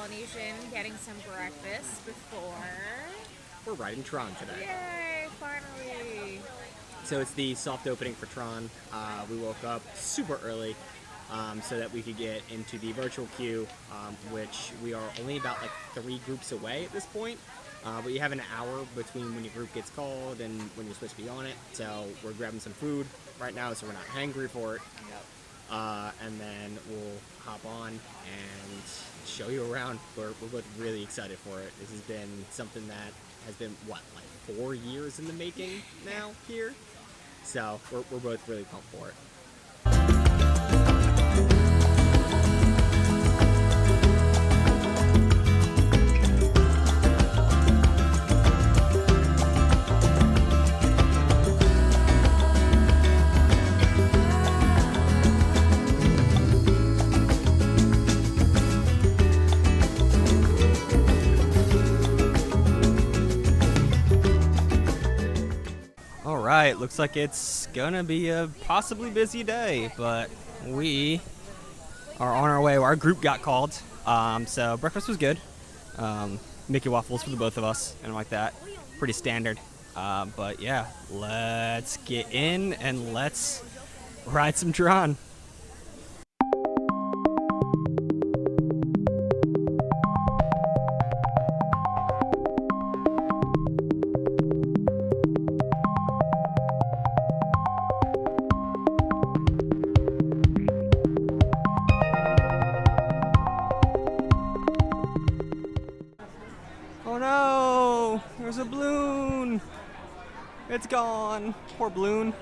Polynesian, getting some breakfast before... We're riding Tron today. Yay, finally! So it's the soft opening for Tron. We woke up super early so that we could get into the virtual queue, which we are only about like 3 groups away at this point. But you have an hour between when your group gets called and when you're supposed to be on it. So we're grabbing some food right now so we're not hangry for it. Yep. And then we'll hop on and show you around. We're both really excited for it. This has been something that has been, what, like 4 years in the making now here? So we're both really pumped for it. Alright, looks like it's gonna be a possibly busy day, but we are on our way. Our group got called, so breakfast was good. Mickey waffles for the both of us and like that. Pretty standard. But yeah, let's get in and let's ride some Tron. Oh no! There's a balloon! It's gone! Poor balloon.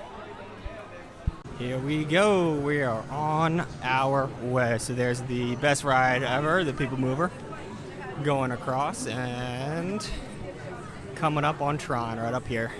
Here we go! We are on our way. So there's the best ride ever, the People Mover, going across and coming up on Tron right up here.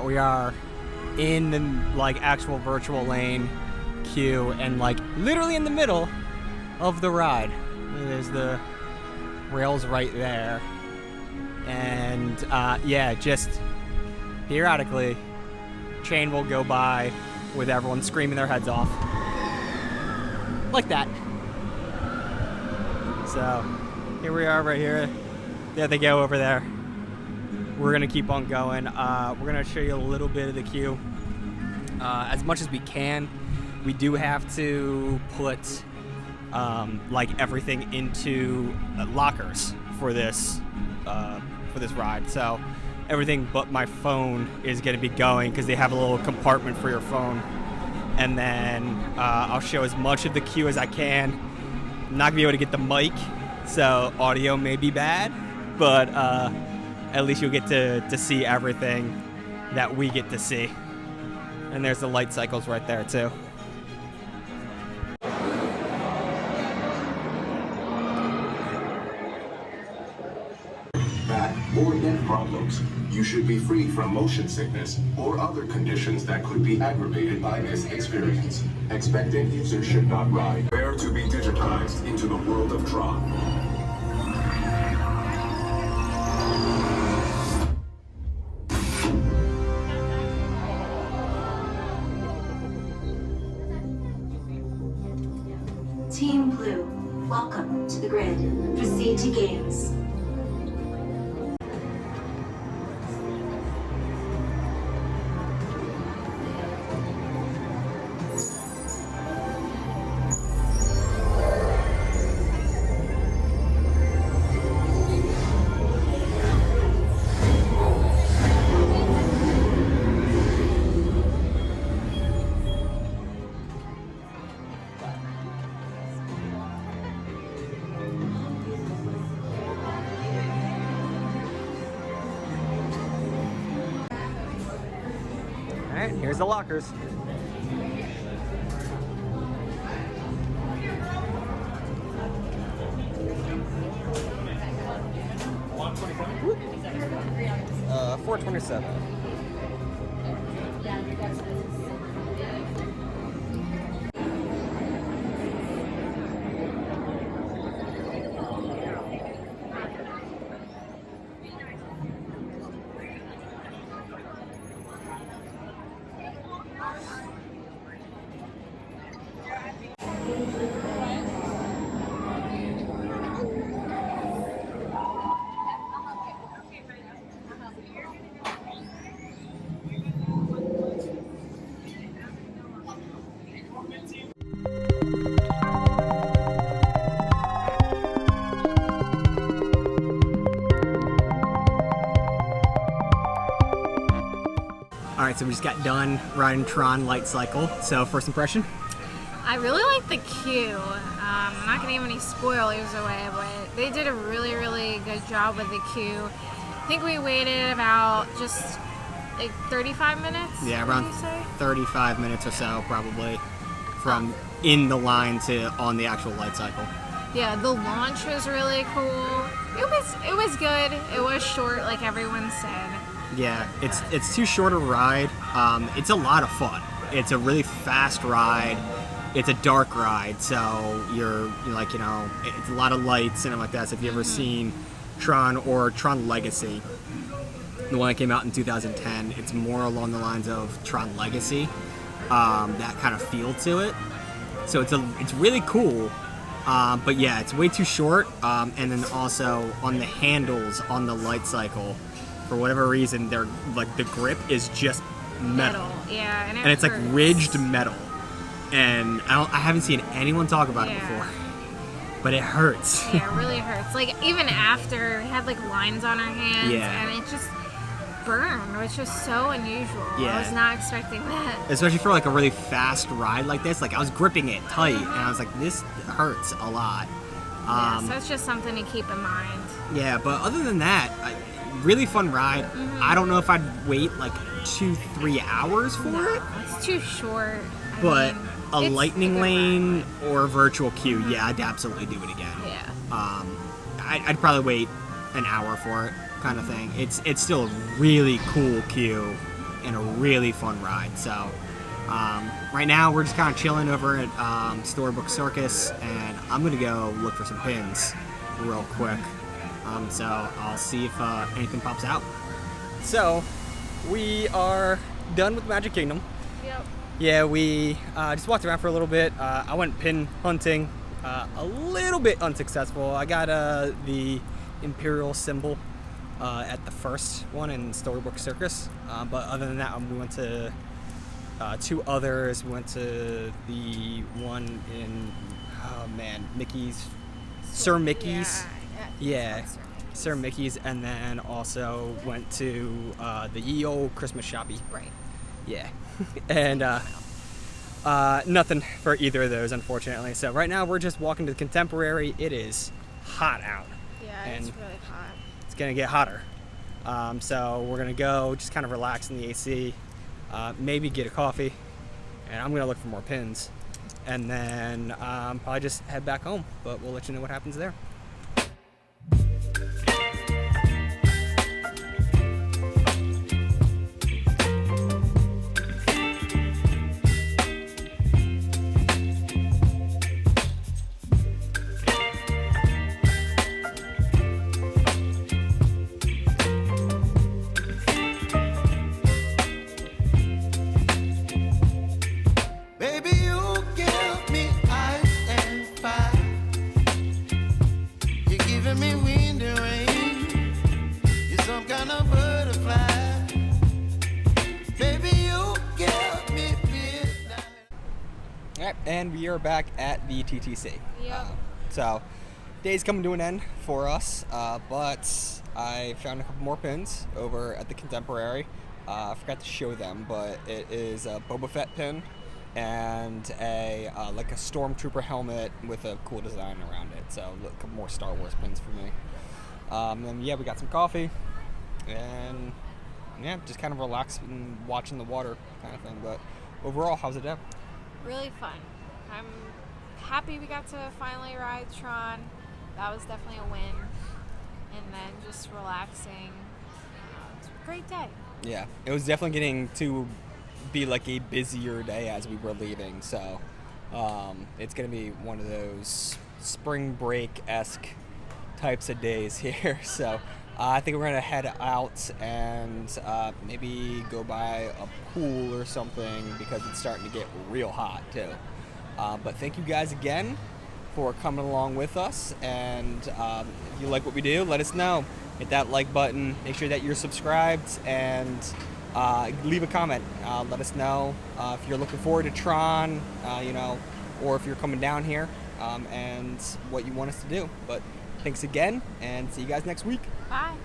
We are in the like actual virtual lane queue and like literally in the middle of the ride. There's the rails right there, and yeah, just periodically train will go by with everyone screaming their heads off like that. So here we are right here. There they go over there. We're gonna keep on going. We're gonna show you a little bit of the queue as much as we can. We do have to put like everything into lockers for this ride. So everything but my phone is gonna be going because they have a little compartment for your phone. And then I'll show as much of the queue as I can. I'm not gonna be able to get the mic, so audio may be bad, but at least you'll get to see everything that we get to see. And there's the light cycles right there too. Back or neck problems. You should be free from motion sickness or other conditions that could be aggravated by this experience. Expectant users should not ride. Prepare to be digitized into the world of Tron. Team Blue, welcome to the grid. Proceed to games. right, here's the lockers. $427. All right, so we just got done riding Tron Lightcycle. So first impression? I really like the queue. I'm not going to give any spoilers away, but they did a really, really good job with the queue. I think we waited about just like 35 minutes. Yeah, around 35 minutes or so, probably, from in the line to on the actual light cycle. Yeah, the launch was really cool. It was good. It was short, like everyone said. Yeah, it's too short a ride. It's a lot of fun. It's a really fast ride. It's a dark ride, so you're like, you know, it's a lot of lights and like that. So if you've ever seen Tron or Tron Legacy, the one that came out in 2010, it's more along the lines of Tron Legacy, that kind of feel to it. So it's really cool, but yeah, it's way too short. And then also on the handles on the light cycle, for whatever reason, they're like the grip is just metal. Yeah, and it's like ridged metal. And I haven't seen anyone talk about it before, but it hurts. Yeah, it really hurts. Like even after, we had like lines on our hands, and it just burned, which was so unusual. Yeah. I was not expecting that. Especially for like a really fast ride like this. Like I was gripping it tight, and I was like, this hurts a lot. So it's just something to keep in mind. Yeah, but other than that, really fun ride. I don't know if I'd wait like 2-3 hours for it. It's too short. But I mean, a lightning lane or a virtual queue, yeah, I'd absolutely do it again. Yeah. I'd probably wait an hour for it, kind of thing. It's still a really cool queue and a really fun ride. So right now we're just kind of chilling over at Storybook Circus, and I'm gonna go look for some pins real quick. So I'll see if anything pops out. So we are done with Magic Kingdom. Yep. Yeah, we just walked around for a little bit. I went pin hunting, a little bit unsuccessful. I got the Imperial symbol at the first one in Storybook Circus, but other than that, we went to 2 others. We went to the one in, Mickey's, Sir Mickey's. Yeah, Sir Mickey's, and then also went to the ye olde Christmas shoppy. Right. Yeah. And nothing for either of those, unfortunately. So right now we're just walking to the Contemporary. It is hot out. Yeah, and it's really hot. It's gonna get hotter. So we're gonna go just kind of relax in the AC, maybe get a coffee, and I'm gonna look for more pins, and then probably just head back home. But we'll let you know what happens there. And we are back at the TTC. Yep. So, day's coming to an end for us, but I found a couple more pins over at the Contemporary. I forgot to show them, but it is a Boba Fett pin and a like a Stormtrooper helmet with a cool design around it. So a couple more Star Wars pins for me. And yeah, we got some coffee, and yeah, just kind of relax and watching the water kind of thing. But overall, how's the day? Really fun. I'm happy we got to finally ride Tron. That was definitely a win. And then just relaxing. It's a great day. Yeah, it was definitely getting to be like a busier day as we were leaving. So it's going to be one of those spring break-esque types of days here. So I think we're going to head out and maybe go by a pool or something because it's starting to get real hot too. But thank you guys again for coming along with us. And if you like what we do, let us know. Hit that like button. Make sure that you're subscribed and leave a comment. Let us know if you're looking forward to Tron, or if you're coming down here and what you want us to do. But thanks again, and see you guys next week. Bye.